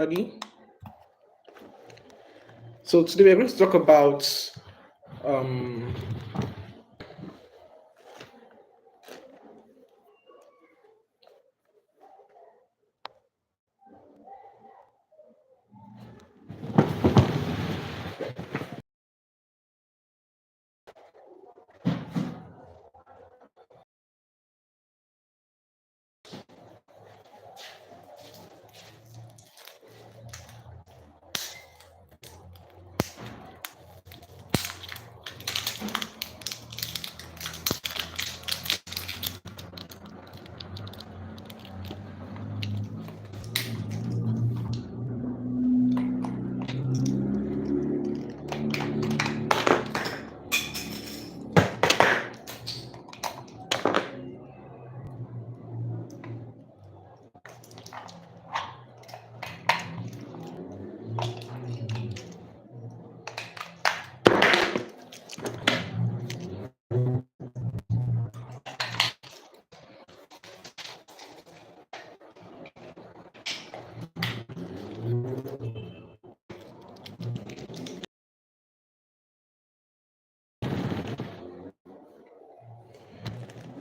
Ready? So today we're going to talk about um,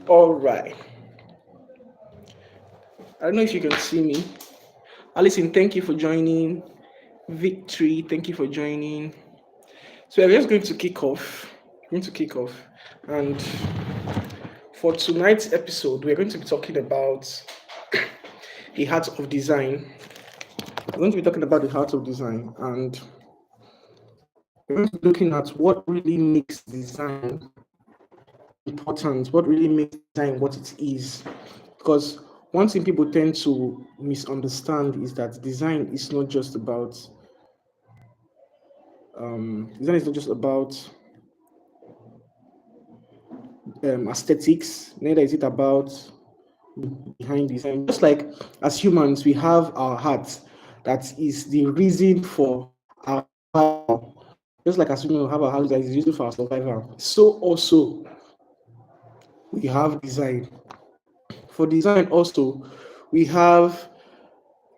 all right. I don't know if you can see me. Alison, thank you for joining. Victory, thank you for joining. So we're just going to kick off. And for tonight's episode, we're going to be talking about the heart of design. We're going to be talking about the heart of design, and we're going to be looking at what really makes design important, what really makes design what it is. Because one thing people tend to misunderstand is that design is not just about aesthetics, neither is it about behind design. Just like as humans, we have our hearts, that is the reason for our survival. Just like as humans have our hearts, that is the reason for our survival. So also we have design. For design also, we have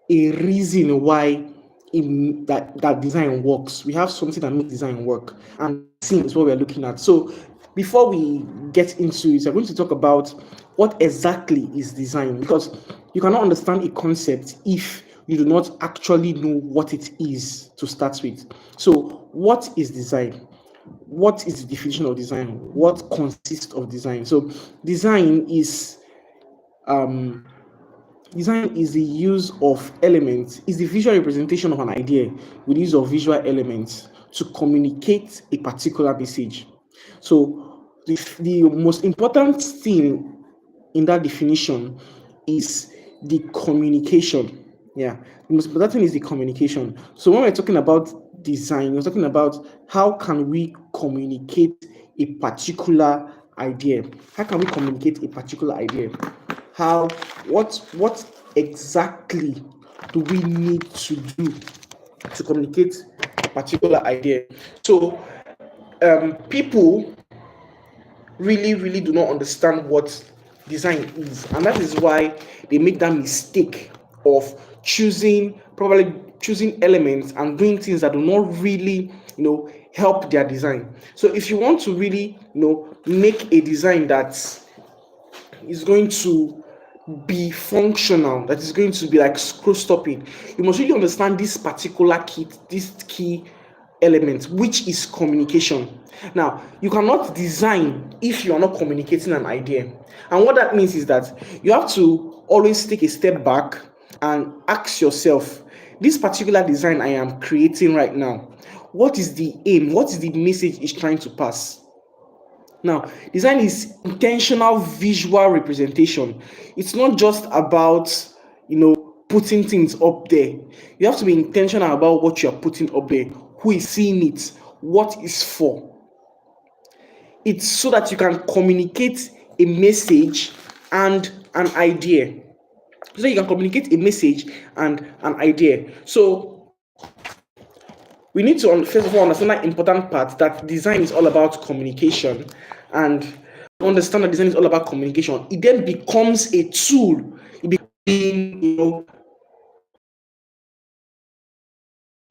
a reason why that design works. We have something that makes design work, and this is what we're looking at. So before we get into it, I'm going to talk about what exactly is design, because you cannot understand a concept if you do not actually know what it is to start with. So what is design? What is the definition of design? What consists of design? So design is um, design is the use of elements, is the visual representation of an idea with the use of visual elements to communicate a particular message. So the most important thing in that definition is the communication. Yeah, the most important thing is the communication. So when we're talking about design, we're talking about how can we communicate a particular idea. How can we communicate a particular idea? How what exactly do we need to do to communicate a particular idea? So people really do not understand what design is, and that is why they make that mistake of probably choosing elements and doing things that do not really help their design. So if you want to really make a design that is going to be functional, that is going to be like screw stopping, you must really understand this particular this key element, which is communication. Now, you cannot design if you are not communicating an idea. And what that means is that you have to always take a step back and ask yourself, this particular design I am creating right now, what is the aim? What is the message it's trying to pass? Now, design is intentional visual representation. It's not just about, putting things up there. You have to be intentional about what you are putting up there, who is seeing it, what is for. It's so that you can communicate a message and an idea. So you can communicate a message and an idea. So we need to first of all understand that important part, that design is all about communication, and understand that design is all about communication. It then becomes a tool. It becomes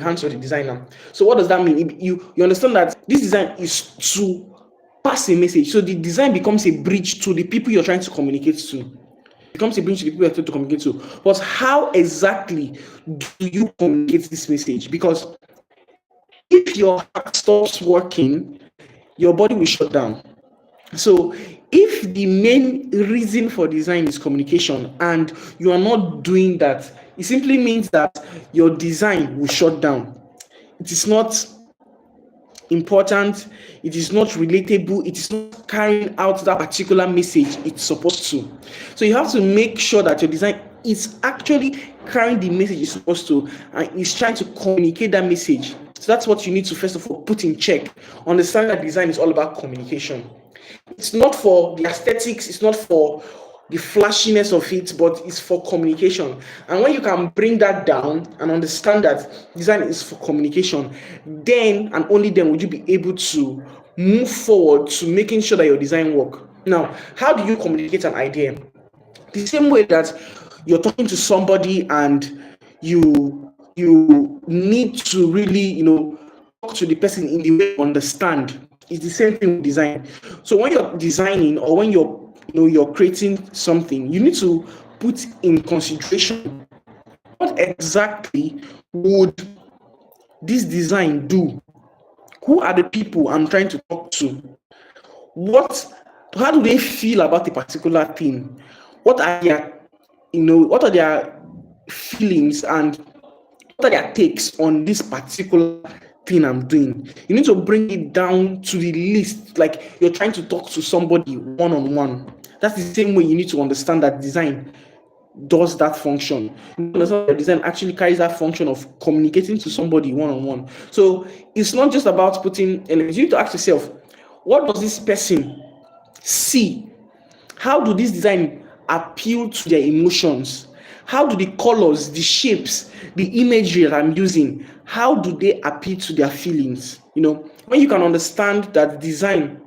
hands of the designer. So what does that mean? You understand that this design is to pass a message. So the design becomes a bridge to the people you're trying to communicate to. It becomes a bridge to the people you're trying to communicate to. But how exactly do you communicate this message? Because if your heart stops working, your body will shut down. So if the main reason for design is communication and you are not doing that, it simply means that your design will shut down. It is not important, it is not relatable, it is not carrying out that particular message it's supposed to. So you have to make sure that your design is actually carrying the message it's supposed to and is trying to communicate that message. So that's what you need to first of all put in check. Understand that design is all about communication. It's not for the aesthetics, it's not for the flashiness of it, but it's for communication. And when you can bring that down and understand that design is for communication, then and only then would you be able to move forward to making sure that your design work. Now, how do you communicate an idea? The same way that you're talking to somebody and you need to really, talk to the person in the way you understand. It's the same thing with design. So when you're designing or when you're creating something, you need to put in consideration what exactly would this design do? Who are the people I'm trying to talk to? How do they feel about a particular thing? What are their feelings and what are their takes on this particular thing I'm doing? You need to bring it down to the list, like you're trying to talk to somebody one-on-one. That's the same way you need to understand that design does that function. That design actually carries that function of communicating to somebody one-on-one. So it's not just about putting elements. You need to ask yourself, what does this person see? How do this design appeal to their emotions? How do the colors, the shapes, the imagery that I'm using, how do they appeal to their feelings? When you can understand that design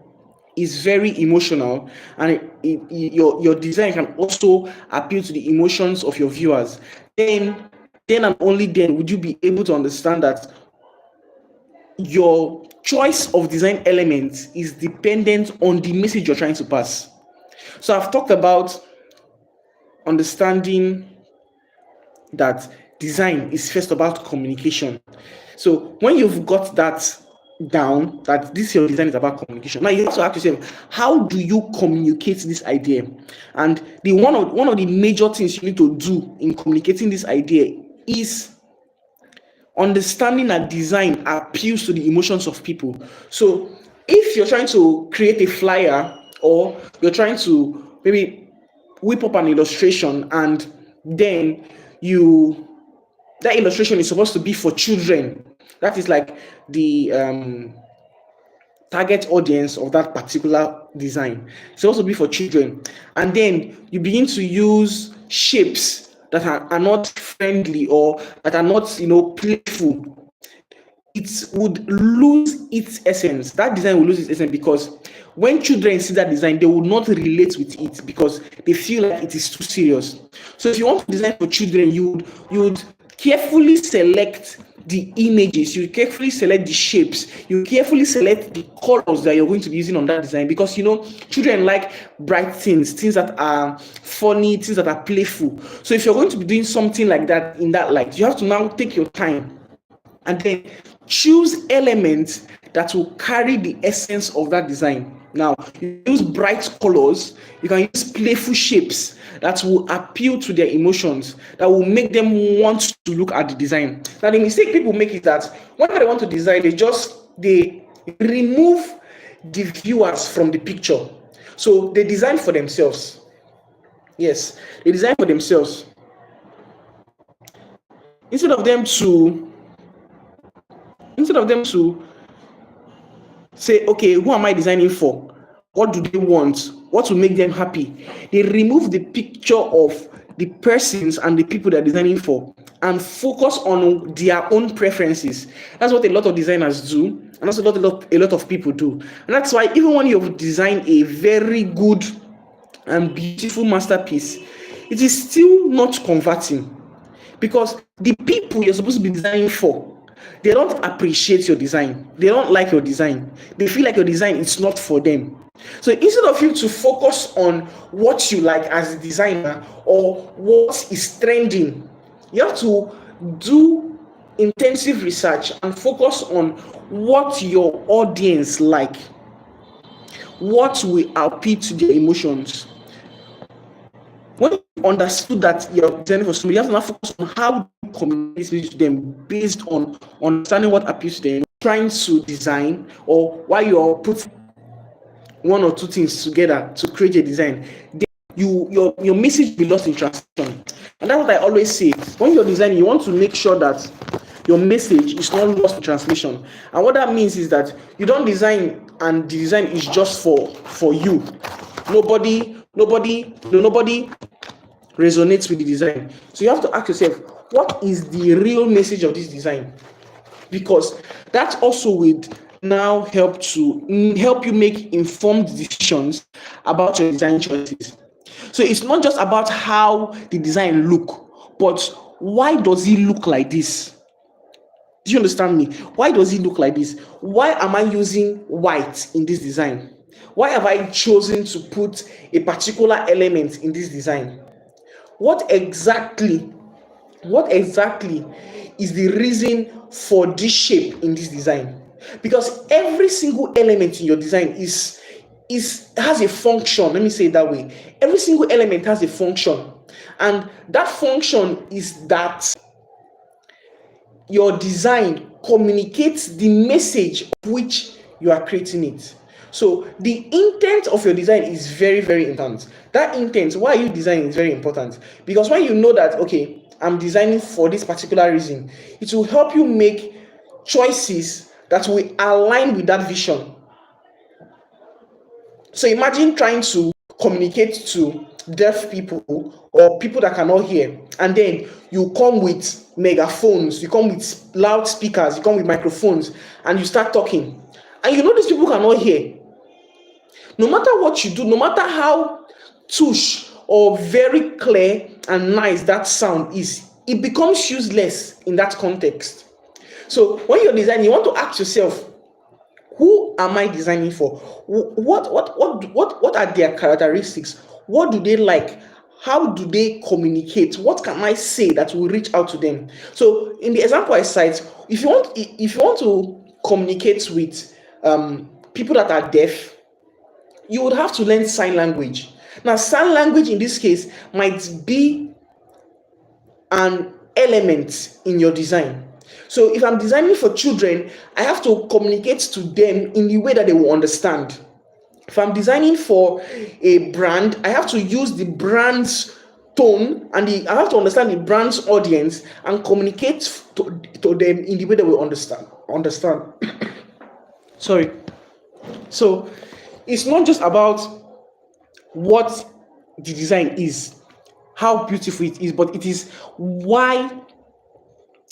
is very emotional and your design can also appeal to the emotions of your viewers, then and only then would you be able to understand that your choice of design elements is dependent on the message you're trying to pass. So I've talked about understanding that design is first about communication. So when you've got that down, that this your design is about communication, now you have to ask yourself, how do you communicate this idea? And one of the major things you need to do in communicating this idea is understanding that design appeals to the emotions of people. So if you're trying to create a flyer or you're trying to maybe whip up an illustration and then that illustration is supposed to be for children, that is like the target audience of that particular design. It's supposed to be for children, and then you begin to use shapes that are not friendly or that are not playful. It would lose its essence. That design will lose its essence because when children see that design, they will not relate with it because they feel like it is too serious. So if you want to design for children, you would carefully select the images, you carefully select the shapes, you carefully select the colors that you're going to be using on that design, because children like bright things that are funny, things that are playful. So if you're going to be doing something like that in that light, you have to now take your time and then choose elements that will carry the essence of that design. Now, you use bright colors, you can use playful shapes that will appeal to their emotions, that will make them want to look at the design. Now, the mistake people make is that when they want to design, they remove the viewers from the picture. So they design for themselves. Yes, they design for themselves. Instead of them to say, okay, who am I designing for? What do they want? What will make them happy? They remove the picture of the persons and the people they're designing for and focus on their own preferences. That's what a lot of designers do, and that's a lot of people do. And that's why even when you've designed a very good and beautiful masterpiece, it is still not converting, because the people you're supposed to be designing for They don't appreciate your design. They don't like your design. They feel like your design is not for them. So instead of you to focus on what you like as a designer or what is trending, you have to do intensive research and focus on what your audience like, what will appeal to their emotions. When you understood that you're designing for somebody, you have to now focus on how you communicate to them based on understanding what appeals to them, trying to design, or why you're putting one or two things together to create a design. Then your message will be lost in translation. And that's what I always say. When you're designing, you want to make sure that your message is not lost in translation. And what that means is that you don't design and the design is just for you. Nobody resonates with the design. So you have to ask yourself, what is the real message of this design? Because that also would now help you make informed decisions about your design choices. So it's not just about how the design look, but why does it look like this? Do you understand me? Why does it look like this? Why am I using white in this design? Why have I chosen to put a particular element in this design? What exactly is the reason for this shape in this design? Because every single element in your design has a function. Let me say it that way. Every single element has a function, and that function is that your design communicates the message of which you are creating it. So the intent of your design is very, very important. That intent, why are you designing, is very important. Because when you know that, okay, I'm designing for this particular reason, it will help you make choices that will align with that vision. So imagine trying to communicate to deaf people or people that cannot hear, and then you come with megaphones, you come with loudspeakers, you come with microphones, and you start talking. And you know these people cannot hear. No matter what you do, no matter how touch or very clear and nice that sound is, it becomes useless in that context. So when you're designing, you want to ask yourself, who am I designing for? What are their characteristics? What do they like? How do they communicate? What can I say that will reach out to them? So in the example I cite, if you want to communicate with people that are deaf, you would have to learn sign language. Now, sign language in this case might be an element in your design. So if I'm designing for children, I have to communicate to them in the way that they will understand. If I'm designing for a brand, I have to use the brand's tone and I have to understand the brand's audience and communicate to them in the way they will understand. Sorry. So it's not just about what the design is, how beautiful it is, but it is why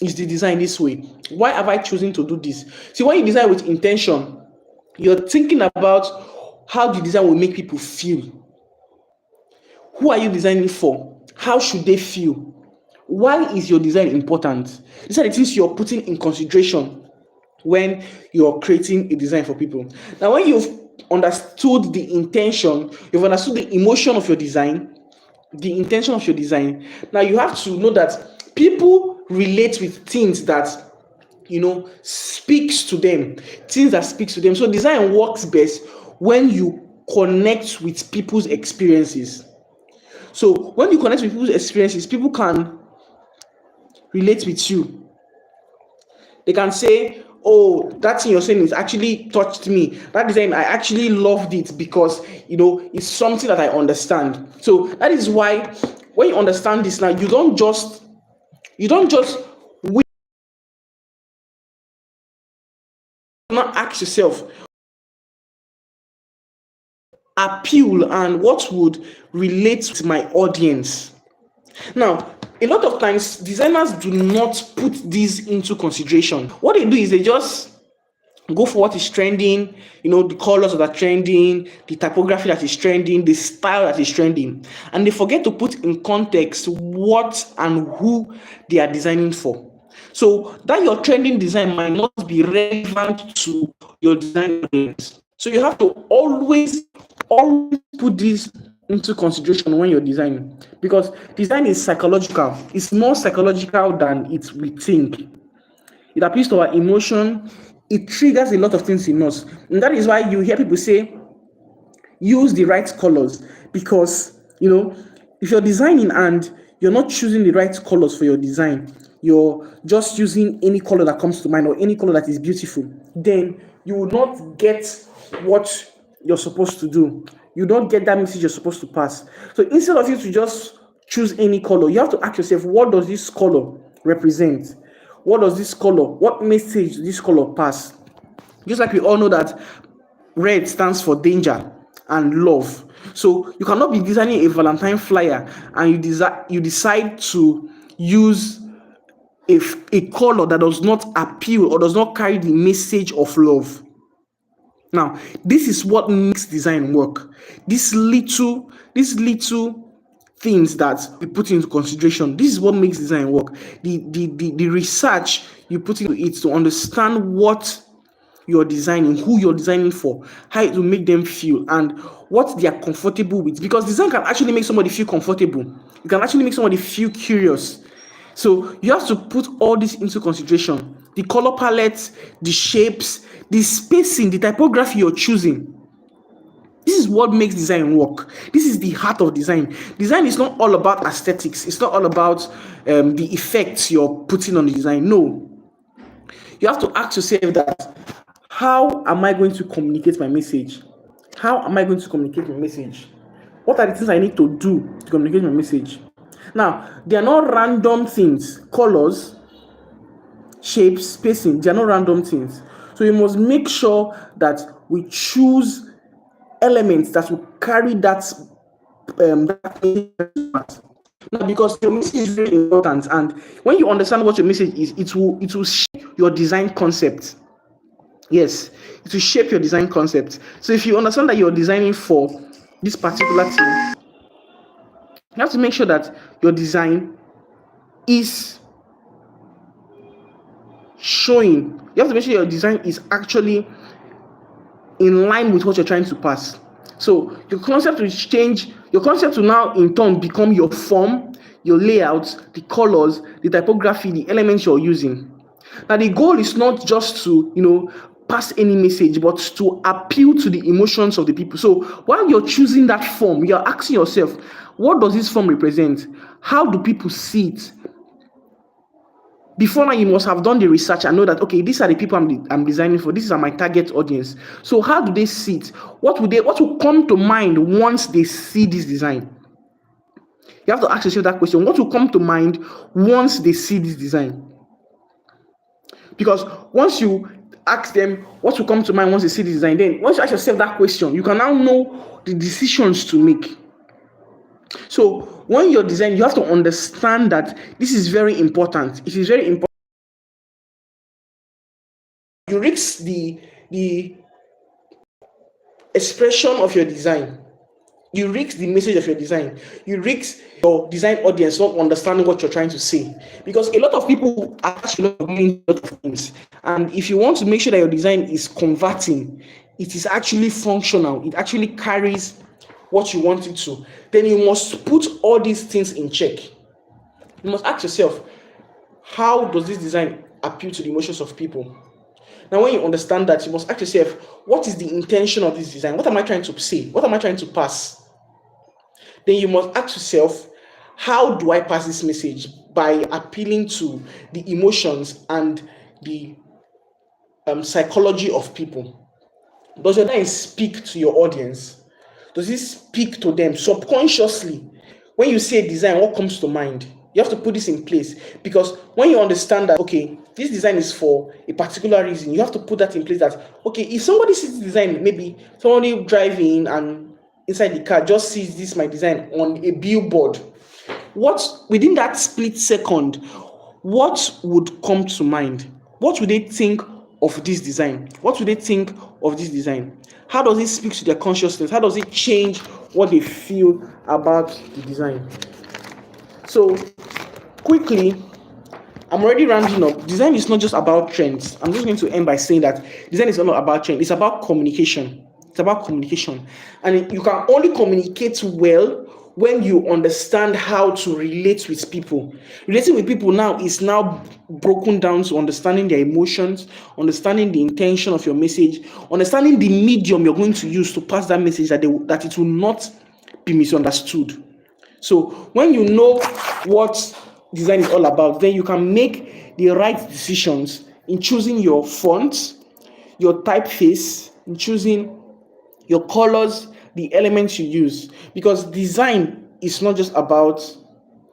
is the design this way? Why have I chosen to do this? See, when you design with intention, you're thinking about how the design will make people feel. Who are you designing for? How should they feel? Why is your design important? These are the things you're putting in consideration when you're creating a design for people. Now, when you've understood the intention, you've understood the emotion of your design, the intention of your design, now you have to know that people relate with things that speaks to them, so design works best when you connect with people's experiences. So when you connect with people's experiences, people can relate with you. They can say, oh, that thing you're saying is actually touched me. That design, I actually loved it because it's something that I understand. So that is why when you understand this now, you don't just not ask yourself, appeal and what would relate to my audience. Now, a lot of times designers do not put this into consideration. What they do is they just go for what is trending, the colors that are trending, the typography that is trending, the style that is trending, and they forget to put in context what and who they are designing for. So that your trending design might not be relevant to your design audience. So you have to always put this into consideration when you're designing, because design is psychological. It's more psychological than we think. It appeals to our emotion. It triggers a lot of things in us, and that is why you hear people say use the right colors, because if you're designing and you're not choosing the right colors for your design, you're just using any color that comes to mind or any color that is beautiful, then you will not get what you're supposed to do. You don't get that message you're supposed to pass. So instead of you to just choose any color, you have to ask yourself, what does this color represent? What message does this color pass? Just like we all know that red stands for danger and love. So you cannot be designing a Valentine flyer and you decide to use a color that does not appeal or does not carry the message of love. Now, this is what makes design work. These little things that we put into consideration, this is what makes design work. The research you put into it to understand what you're designing, who you're designing for, how it will make them feel, and what they are comfortable with. Because design can actually make somebody feel comfortable. It can actually make somebody feel curious. So you have to put all this into consideration. The color palette, the shapes, the spacing, the typography you're choosing. This is what makes design work. This is the heart of design. Design is not all about aesthetics. It's not all about the effects you're putting on the design. No. You have to ask yourself that, how am I going to communicate my message? How am I going to communicate my message? What are the things I need to do to communicate my message? Now, they are not random things. Colors, shapes, spacing, they are not random things. So you must make sure that we choose elements that will carry that now, because your message is very important, and when you understand what your message is, it will shape your design concept. Yes, it will shape your design concept. So if you understand that you're designing for this particular thing, you have to make sure that your design is showing. You have to make sure your design is actually in line with what you're trying to pass. So your concept will change. Your concept will now in turn become your form, your layout, the colors, the typography, the elements you're using. Now the goal is not just to pass any message, but to appeal to the emotions of the people. So while you're choosing that form, you're asking yourself, what does this form represent? How do people see it? Before now, you must have done the research and know that, okay, these are the people I'm designing for. These are my target audience. So how do they see it? What will come to mind once they see this design? You have to ask yourself that question. What will come to mind once they see this design? Because once you ask them what will come to mind once they see the design, then once you ask yourself that question, you can now know the decisions to make. So when you're designing, you have to understand that this is very important. It is very important. You risk the expression of your design. You risk the message of your design. You risk your design audience not understanding what you're trying to say. Because a lot of people are actually doing a lot of things. And if you want to make sure that your design is converting, it is actually functional, it actually carries what you want it to, then you must put all these things in check. You must ask yourself, how does this design appeal to the emotions of people? Now, when you understand that, you must ask yourself, what is the intention of this design? What am I trying to say? What am I trying to pass? Then you must ask yourself, how do I pass this message? By appealing to the emotions and the psychology of people. Does your design speak to your audience? Does it speak to them subconsciously? When you say design, what comes to mind? You have to put this in place, because when you understand that, okay, this design is for a particular reason, you have to put that in place that, okay, if somebody sees the design, maybe somebody driving and inside the car just sees this my design on a billboard, within that split second, what would come to mind? What would they think of this design? What would they think of this design? How does it speak to their consciousness? How does it change what they feel about the design? So quickly, I'm already rounding up. Design is not just about trends. I'm just going to end by saying that design is not about trend. It's about communication. It's about communication. And you can only communicate well when you understand how to relate with people. Relating with people now is now broken down to understanding their emotions, understanding the intention of your message, understanding the medium you're going to use to pass that message, that it will not be misunderstood. So when you know what design is all about, then you can make the right decisions in choosing your fonts, your typeface, in choosing your colors, the elements you use. Because design is not just about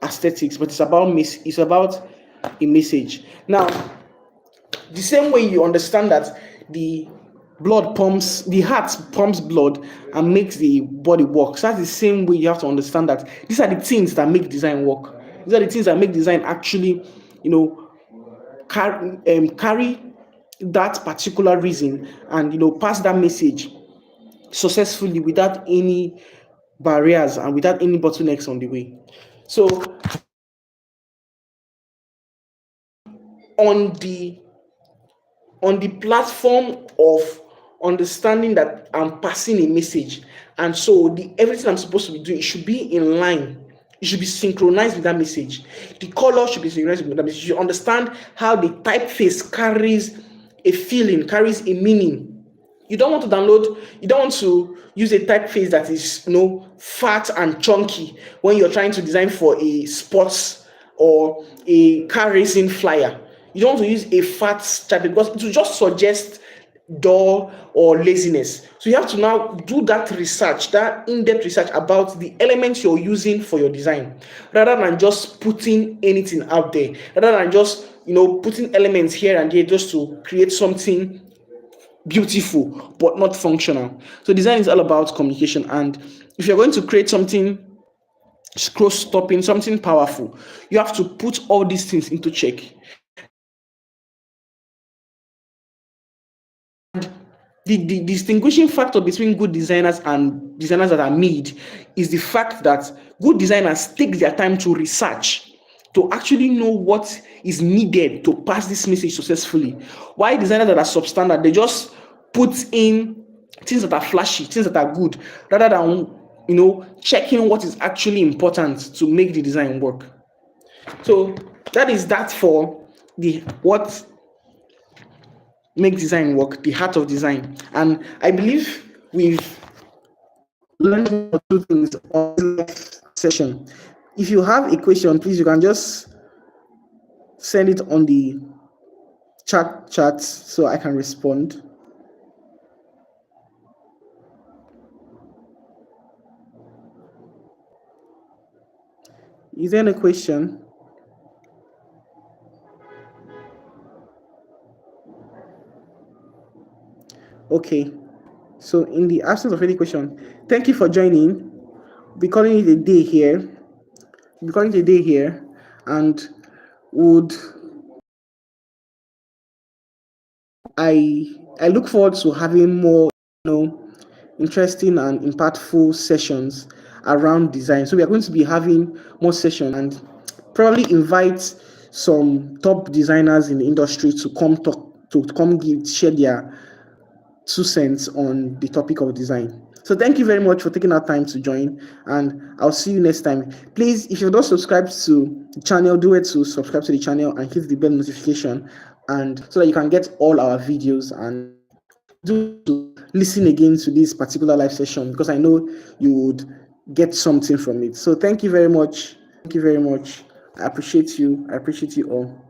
aesthetics, but it's about a message. Now, the same way you understand that the heart pumps blood and makes the body work. So that's the same way you have to understand that these are the things that make design work. These are the things that make design actually, carry that particular reason and pass that message successfully without any barriers and without any bottlenecks on the way. So on the platform of understanding that I'm passing a message, and so everything I'm supposed to be doing, it should be in line. It should be synchronized with that message. The color should be synchronized with that message. You understand how the typeface carries a feeling, carries a meaning. You don't want to use a typeface that is fat and chunky when you're trying to design for a sports or a car racing flyer. You don't want to use a fat type because it will just suggest dull or laziness. So you have to now do that research, that in-depth research about the elements you're using for your design, rather than just putting anything out there, rather than just putting elements here and there just to create something beautiful but not functional. So design is all about communication, and if you're going to create something scroll-stopping, something powerful, you have to put all these things into check. The distinguishing factor between good designers and designers that are made is the fact that good designers take their time to research, to actually know what is needed to pass this message successfully. While designers that are substandard, they just put in things that are flashy, things that are good, rather than checking what is actually important to make the design work. So that is that for the what makes design work, the heart of design. And I believe we've learned one or two things on this session. If you have a question, please, you can just send it on the chat so I can respond. Is there any question? Okay. So in the absence of any question, thank you for joining. We're calling it a day here. And would I look forward to having more interesting and impactful sessions around design. So we are going to be having more sessions and probably invite some top designers in the industry to come share their 2 cents on the topic of design. So thank you very much for taking our time to join, and I'll see you next time. Please, if you're not subscribed to the channel, do it to subscribe to the channel and hit the bell notification, and so that you can get all our videos and do listen again to this particular live session, because I know you would get something from it. So thank you very much. I appreciate you all.